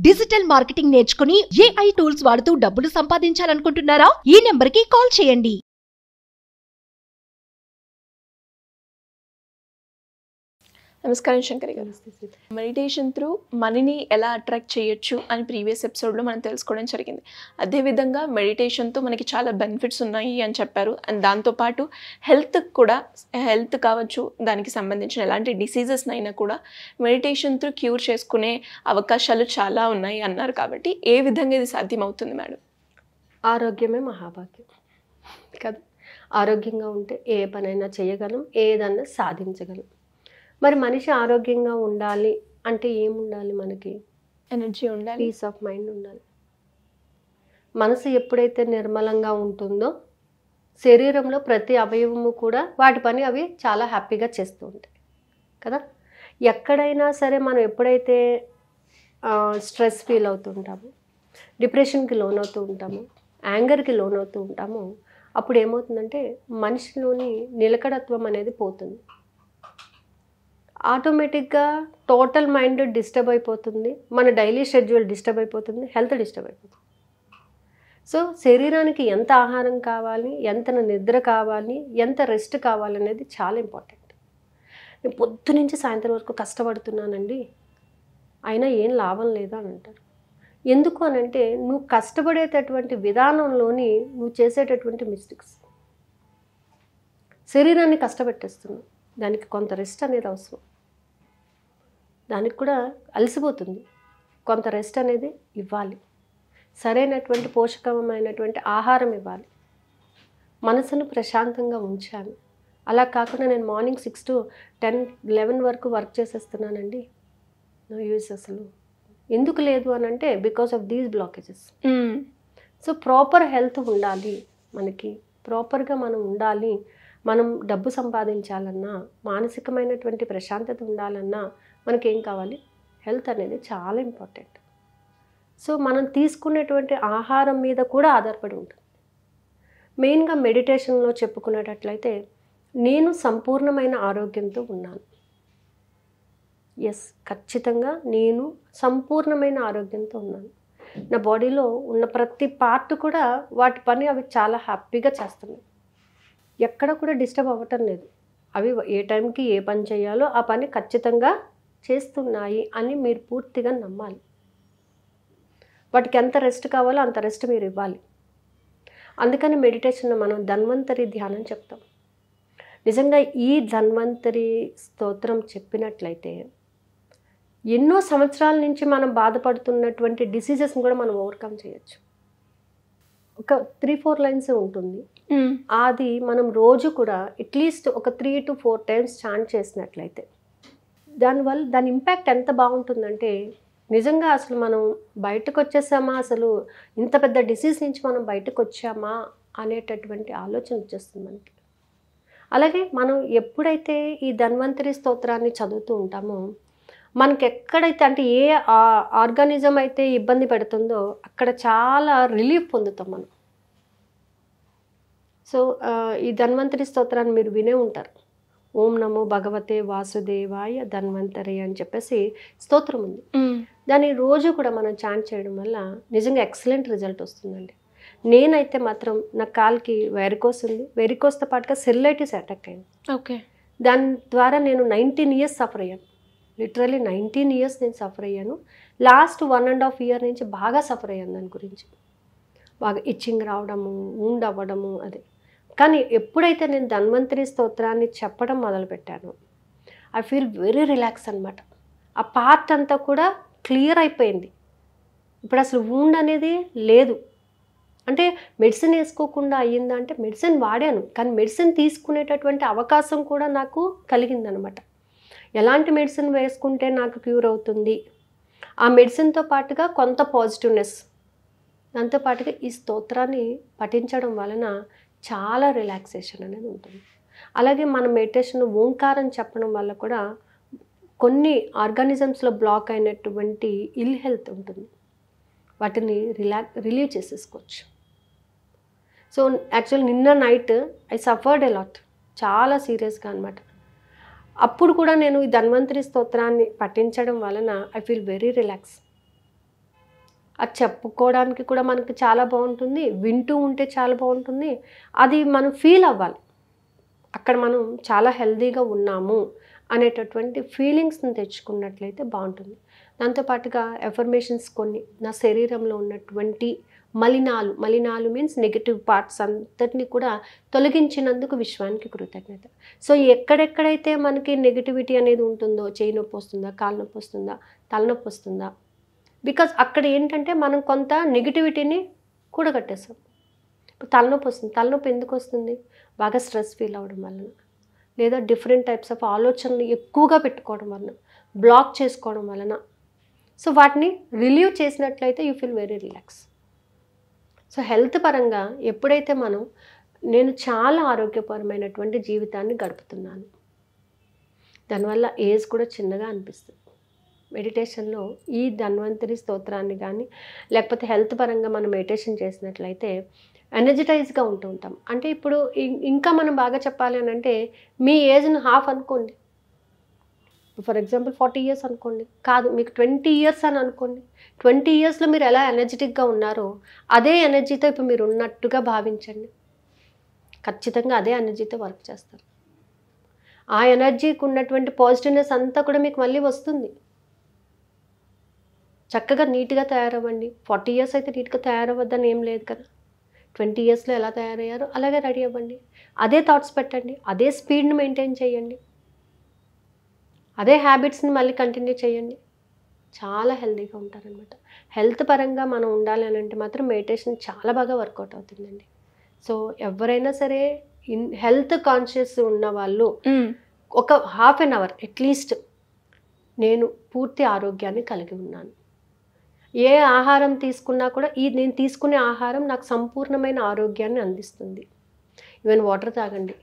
Digital marketing నేర్చుకుని AI tools వాడుతూ డబ్బులు సంపాదించాలనుకుంటున్నారా? ఈ నెంబర్కి కాల్ చేయండి. నమస్కారం శంకరి గారు. మెడిటేషన్ త్రూ మనీని ఎలా అట్రాక్ట్ చేయొచ్చు అని ప్రీవియస్ ఎపిసోడ్లో మనం తెలుసుకోవడం జరిగింది. అదేవిధంగా మెడిటేషన్తో మనకి చాలా బెనిఫిట్స్ ఉన్నాయి అని చెప్పారు. అండ్ దాంతోపాటు హెల్త్ కావచ్చు, దానికి సంబంధించిన ఎలాంటి డిసీజెస్నైనా కూడా మెడిటేషన్ త్రూ క్యూర్ చేసుకునే అవకాశాలు చాలా ఉన్నాయి అన్నారు. కాబట్టి ఏ విధంగా ఇది సాధ్యమవుతుంది మేడం? ఆరోగ్యమే మహాభాగ్యం కదా. ఆరోగ్యంగా ఉంటే ఏ పనైనా చేయగలం, ఏదన్నా సాధించగలం. మరి మనిషి ఆరోగ్యంగా ఉండాలి అంటే ఏముండాలి? మనకి ఎనర్జీ ఉండాలి, పీస్ ఆఫ్ మైండ్ ఉండాలి. మనసు ఎప్పుడైతే నిర్మలంగా ఉంటుందో శరీరంలో ప్రతి అవయవము కూడా వాటి పని అవి చాలా హ్యాపీగా చేస్తూ ఉంటాయి కదా. ఎక్కడైనా సరే మనం ఎప్పుడైతే స్ట్రెస్ ఫీల్ అవుతుంటామో, డిప్రెషన్కి లోనవుతూ ఉంటామో, యాంగర్కి లోనవుతూ ఉంటామో, అప్పుడు ఏమవుతుందంటే మనిషిలోని నిలకడత్వం అనేది పోతుంది. ఆటోమేటిక్గా టోటల్ మైండ్ డిస్టర్బ్ అయిపోతుంది, మన డైలీ షెడ్యూల్ డిస్టర్బ్ అయిపోతుంది, హెల్త్ డిస్టర్బ్ అయిపోతుంది. సో శరీరానికి ఎంత ఆహారం కావాలి, ఎంత నిద్ర కావాలి, ఎంత రెస్ట్ కావాలనేది చాలా ఇంపార్టెంట్. నేను పొద్దు నుంచి సాయంత్రం వరకు కష్టపడుతున్నానండి, అయినా ఏం లాభం లేదా అని అంటారు. ఎందుకు అని అంటే నువ్వు కష్టపడేటటువంటి విధానంలోని నువ్వు చేసేటటువంటి మిస్టేక్స్. శరీరాన్ని కష్టపెట్టేస్తున్నావు, దానికి కొంత రెస్ట్ అనేది అవసరం. దానికి కూడా అలసిపోతుంది, కొంత రెస్ట్ అనేది ఇవ్వాలి. సరైనటువంటి పోషకమైనటువంటి ఆహారం ఇవ్వాలి, మనసును ప్రశాంతంగా ఉంచాలి. అలా కాకుండా నేను మార్నింగ్ 6 to 10, 11 వరకు వర్క్ చేసేస్తున్నానండి, నో యూస్. అసలు ఎందుకు లేదు అని అంటే because of these blockages. So proper health ఉండాలి, మనకి ప్రాపర్గా మనం ఉండాలి. మనం డబ్బు సంపాదించాలన్నా, మానసికమైనటువంటి ప్రశాంతత ఉండాలన్నా మనకేం కావాలి? హెల్త్ అనేది చాలా ఇంపార్టెంట్. సో మనం తీసుకునేటువంటి ఆహారం మీద కూడా ఆధారపడి ఉంటుంది. మెయిన్గా మెడిటేషన్లో చెప్పుకునేటట్లయితే నేను సంపూర్ణమైన ఆరోగ్యంతో ఉన్నాను. ఎస్, ఖచ్చితంగా నేను సంపూర్ణమైన ఆరోగ్యంతో ఉన్నాను. నా బాడీలో ఉన్న ప్రతి పార్ట్ కూడా వాటి పని అవి చాలా హ్యాపీగా చేస్తున్నాయి. ఎక్కడ కూడా డిస్టర్బ్ అవ్వటం లేదు. అవి ఏ టైంకి ఏ పని చేయాలో ఆ పని ఖచ్చితంగా చేస్తున్నాయి అని మీరు పూర్తిగా నమ్మాలి. వాటికి ఎంత రెస్ట్ కావాలో అంత రెస్ట్ మీరు ఇవ్వాలి. అందుకని మెడిటేషన్లో మనం ధన్వంతరి ధ్యానం చెప్తాం. నిజంగా ఈ ధన్వంతరి స్తోత్రం చెప్పినట్లయితే ఎన్నో సంవత్సరాల నుంచి మనం బాధపడుతున్నటువంటి డిసీజెస్ని కూడా మనం ఓవర్కమ్ చేయొచ్చు. ఒక 3-4 లైన్స్ ఉంటుంది. అది మనం రోజు కూడా అట్లీస్ట్ ఒక 3 to 4 times చాంట్ చేసినట్లయితే దానివల్ల దాని ఇంపాక్ట్ ఎంత బాగుంటుందంటే నిజంగా అసలు మనం బయటకు వచ్చేసామా, అసలు ఇంత పెద్ద డిసీజ్ నుంచి మనం బయటకు వచ్చామా అనేటటువంటి ఆలోచన వచ్చేస్తుంది మనకి. అలాగే మనం ఎప్పుడైతే ఈ ధన్వంతరి స్తోత్రాన్ని చదువుతూ ఉంటామో మనకి ఎక్కడైతే అంటే ఏ ఆర్గానిజం అయితే ఇబ్బంది పెడుతుందో అక్కడ చాలా రిలీఫ్ పొందుతాం మనం. సో ఈ ధన్వంతరి స్తోత్రాన్ని మీరు వినే ఉంటారు. ఓం నమో భగవతే వాసుదేవాయ ధన్వంతరి అని చెప్పేసి స్తోత్రం ఉంది. దాన్ని రోజు కూడా మనం చాంట్ చేయడం వల్ల నిజంగా ఎక్సలెంట్ రిజల్ట్ వస్తుందండి. నేనైతే మాత్రం నా కాల్కి వెరికోస్ ఉంది, వెరికోస్తో పాటుగా సెల్యులైటిస్ అటాక్ అయింది. ఓకే. దాని ద్వారా నేను 19 years సఫర్ అయ్యాను. లిటరలీ 19 years నేను సఫర్ అయ్యాను. లాస్ట్ 1.5 year నుంచి బాగా సఫర్ అయ్యాను. దాని గురించి బాగా ఇచ్చింగ్ రావడము, ఊండ్ అవ్వడము అదే. కానీ ఎప్పుడైతే నేను ధన్వంతరి స్తోత్రాన్ని చెప్పడం మొదలుపెట్టాను ఐ ఫీల్ వెరీ రిలాక్స్ అనమాట. ఆ పార్ట్ అంతా కూడా క్లియర్ అయిపోయింది. ఇప్పుడు అసలు ఊండ్ అనేది లేదు. అంటే మెడిసిన్ వేసుకోకుండా అయ్యిందా అంటే మెడిసిన్ వాడాను, కానీ మెడిసిన్ తీసుకునేటటువంటి అవకాశం కూడా నాకు కలిగిందనమాట. ఎలాంటి మెడిసిన్ వేసుకుంటే నాకు క్యూర్ అవుతుంది, ఆ మెడిసిన్తో పాటుగా కొంత పాజిటివ్నెస్, దాంతోపాటుగా ఈ స్తోత్రాన్ని పఠించడం వలన చాలా రిలాక్సేషన్ అనేది ఉంటుంది. అలాగే మన మెడిటేషన్ ఓంకారం చెప్పడం వల్ల కూడా కొన్ని ఆర్గానిజమ్స్లో బ్లాక్ అయినటువంటి ఇల్ హెల్త్ ఉంటుంది, వాటిని రిలీవ్ చేసేసుకోవచ్చు. సో యాక్చువల్ నిన్న night I suffered a lot, చాలా సీరియస్గా అనమాట. అప్పుడు కూడా నేను ఈ ధన్వంతరి స్తోత్రాన్ని పఠించడం వలన ఐ ఫీల్ వెరీ రిలాక్స్. అది చెప్పుకోవడానికి కూడా మనకి చాలా బాగుంటుంది, వింటూ ఉంటే చాలా బాగుంటుంది. అది మనం ఫీల్ అవ్వాలి, అక్కడ మనం చాలా హెల్తీగా ఉన్నాము అనేటటువంటి ఫీలింగ్స్ని తెచ్చుకున్నట్లయితే బాగుంటుంది. దాంతోపాటుగా ఎఫర్మేషన్స్ కొన్ని, నా శరీరంలో ఉన్నటువంటి మలినాలు మీన్స్ నెగిటివ్ పార్ట్స్ అంతటిని కూడా తొలగించినందుకు విశ్వానికి కృతజ్ఞత. సో ఎక్కడెక్కడైతే మనకి నెగిటివిటీ అనేది ఉంటుందో, చేయి నొప్పి వస్తుందా, కాలు నొప్పి వస్తుందా, తలనొప్పి వస్తుందా, బికాజ్ అక్కడ ఏంటంటే మనం కొంత నెగిటివిటీని కూడగట్టేస్తాం. ఇప్పుడు తలనొప్పి వస్తుంది, తలనొప్పి ఎందుకు వస్తుంది? బాగా స్ట్రెస్ ఫీల్ అవ్వడం వలన, లేదా డిఫరెంట్ టైప్స్ ఆఫ్ ఆలోచనలు ఎక్కువగా పెట్టుకోవడం వలన, బ్లాక్ చేసుకోవడం వలన. సో వాటిని రిలీవ్ చేసినట్లయితే you feel very relax. So health పరంగా ఎప్పుడైతే నేను చాలా ఆరోగ్యపరమైనటువంటి జీవితాన్ని గడుపుతున్నాను, దానివల్ల ఏజ్ కూడా చిన్నగా అనిపిస్తుంది. మెడిటేషన్లో ఈ ధన్వంతరి స్తోత్రాన్ని కానీ లేకపోతే హెల్త్ పరంగా మనం మెడిటేషన్ చేసినట్లయితే ఎనర్జటైజ్గా ఉంటూ ఉంటాం. అంటే ఇప్పుడు ఇంకా మనం బాగా చెప్పాలి అని అంటే మీ ఏజ్ని హాఫ్ అనుకోండి, ఫర్ ఎగ్జాంపుల్ 40 years అనుకోండి, కాదు మీకు 20 years అని అనుకోండి. 20 yearsలో మీరు ఎలా ఎనర్జెటిక్గా ఉన్నారో అదే ఎనర్జీతో ఇప్పుడు మీరు ఉన్నట్టుగా భావించండి. ఖచ్చితంగా అదే ఎనర్జీతో వర్క్ చేస్తారు. ఆ ఎనర్జీకి ఉన్నటువంటి పాజిటివ్నెస్ అంతా కూడా మీకు మళ్ళీ వస్తుంది. చక్కగా నీట్గా తయారవ్వండి. 40 years అయితే నీట్గా తయారవ్వద్దని ఏం లేదు కదా. 20 yearsలో ఎలా తయారయ్యారో అలాగే రెడీ అవ్వండి. అదే థాట్స్ పెట్టండి, అదే స్పీడ్ని మెయింటైన్ చేయండి, అదే హ్యాబిట్స్ని మళ్ళీ కంటిన్యూ చేయండి. చాలా హెల్తీగా ఉంటారనమాట. హెల్త్ పరంగా మనం ఉండాలి అని అంటే మాత్రం మెడిటేషన్ చాలా బాగా వర్కౌట్ అవుతుందండి. సో ఎవరైనా సరే హెల్త్ కాన్షియస్ ఉన్న వాళ్ళు ఒక ½ an hour అట్లీస్ట్ నేను పూర్తి ఆరోగ్యాన్ని కలిగి ఉన్నాను, ఏ ఆహారం తీసుకున్నా కూడా నేను తీసుకునే ఆహారం నాకు సంపూర్ణమైన ఆరోగ్యాన్ని అందిస్తుంది. ఈవెన్ వాటర్ తాగండి,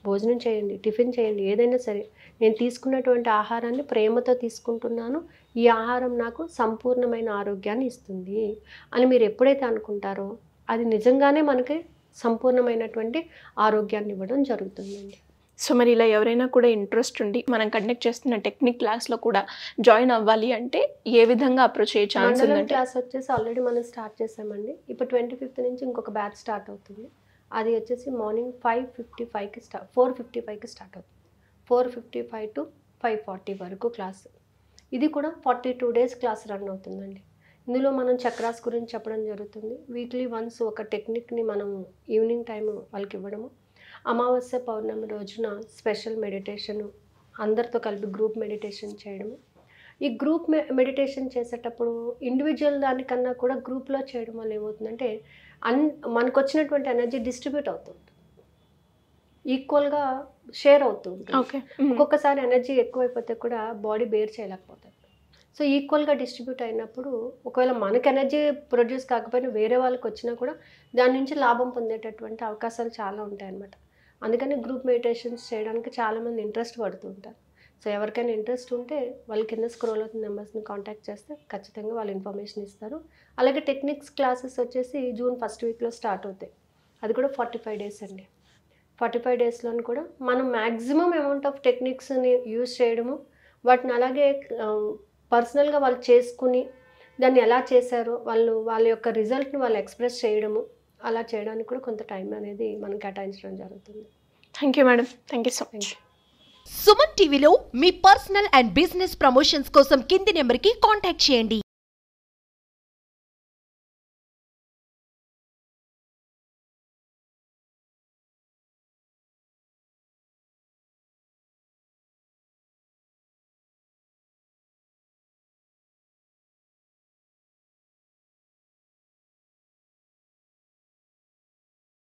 భోజనం చేయండి, టిఫిన్ చేయండి, ఏదైనా సరే నేను తీసుకున్నటువంటి ఆహారాన్ని ప్రేమతో తీసుకుంటున్నాను, ఈ ఆహారం నాకు సంపూర్ణమైన ఆరోగ్యాన్ని ఇస్తుంది అని మీరు ఎప్పుడైతే అనుకుంటారో అది నిజంగానే మనకి సంపూర్ణమైనటువంటి ఆరోగ్యాన్ని ఇవ్వడం జరుగుతుందండి. సో మరి ఇలా ఎవరైనా కూడా ఇంట్రెస్ట్ ఉండి మనం కండక్ట్ చేస్తున్న టెక్నిక్ క్లాస్లో కూడా జాయిన్ అవ్వాలి అంటే ఏ విధంగా అప్రోచ్ అయ్యే ఛాన్స్ ఉందంటే? క్లాస్ వచ్చేసి ఆల్రెడీ మనం స్టార్ట్ చేసామండి. ఇప్పుడు 25th నుంచి ఇంకొక బ్యాచ్ స్టార్ట్ అవుతుంది. అది వచ్చేసి మార్నింగ్ 5:55కి 4:55కి స్టార్ట్ అవుతుంది. 4:55 to 5:40 వరకు క్లాస్. ఇది కూడా 42 days క్లాస్ రన్ అవుతుందండి. ఇందులో మనం చక్రాస్ గురించి చెప్పడం జరుగుతుంది. వీక్లీ వన్స్ ఒక టెక్నిక్ని మనం ఈవినింగ్ టైం వాళ్ళకి ఇవ్వడము, అమావాస్య పౌర్ణమి రోజున స్పెషల్ మెడిటేషన్ అందరితో కలిపి గ్రూప్ మెడిటేషన్ చేయడము. ఈ గ్రూప్ మెడిటేషన్ చేసేటప్పుడు ఇండివిజువల్ దానికన్నా కూడా గ్రూప్లో చేయడం వల్ల ఏమవుతుందంటే మనకు వచ్చినటువంటి ఎనర్జీ డిస్ట్రిబ్యూట్ అవుతుంది, ఈక్వల్గా షేర్ అవుతూ ఉంటుంది. ఒక్కొక్కసారి ఎనర్జీ ఎక్కువైపోతే కూడా బాడీ బేర్ చేయలేకపోతుంది. సో ఈక్వల్గా డిస్ట్రిబ్యూట్ అయినప్పుడు ఒకవేళ మనకు ఎనర్జీ ప్రొడ్యూస్ కాకపోయినా వేరే వాళ్ళకి వచ్చినా కూడా దాని నుంచి లాభం పొందేటటువంటి అవకాశాలు చాలా ఉంటాయన్నమాట. అందుకని గ్రూప్ మెడిటేషన్స్ చేయడానికి చాలామంది ఇంట్రెస్ట్ పడుతూ ఉంటారు. సో ఎవరికైనా ఇంట్రెస్ట్ ఉంటే వాళ్ళ కింద స్క్రోల్ అవుతున్న నెంబర్స్ని కాంటాక్ట్ చేస్తే ఖచ్చితంగా వాళ్ళు ఇన్ఫర్మేషన్ ఇస్తారు. అలాగే టెక్నిక్స్ క్లాసెస్ వచ్చేసి జూన్ 1st weekలో స్టార్ట్ అవుతాయి. అది కూడా 45 days అండి. 45 daysలో కూడా మనం మ్యాక్సిమం అమౌంట్ ఆఫ్ టెక్నిక్స్ని యూజ్ చేయడము, వాటిని అలాగే పర్సనల్గా వాళ్ళు చేసుకుని దాన్ని ఎలా చేశారో వాళ్ళ యొక్క రిజల్ట్ని వాళ్ళు ఎక్స్ప్రెస్ చేయడము, అలా చేయడానికి కూడా కొంత టైం అనేది మనం కేటాయించడం జరుగుతుంది. Thank you madam, thank you so much. Suman టీవీలో మీ పర్సనల్ అండ్ బిజినెస్ ప్రమోషన్స్ కోసం కింది నెంబర్కి కాంటాక్ట్ చేయండి.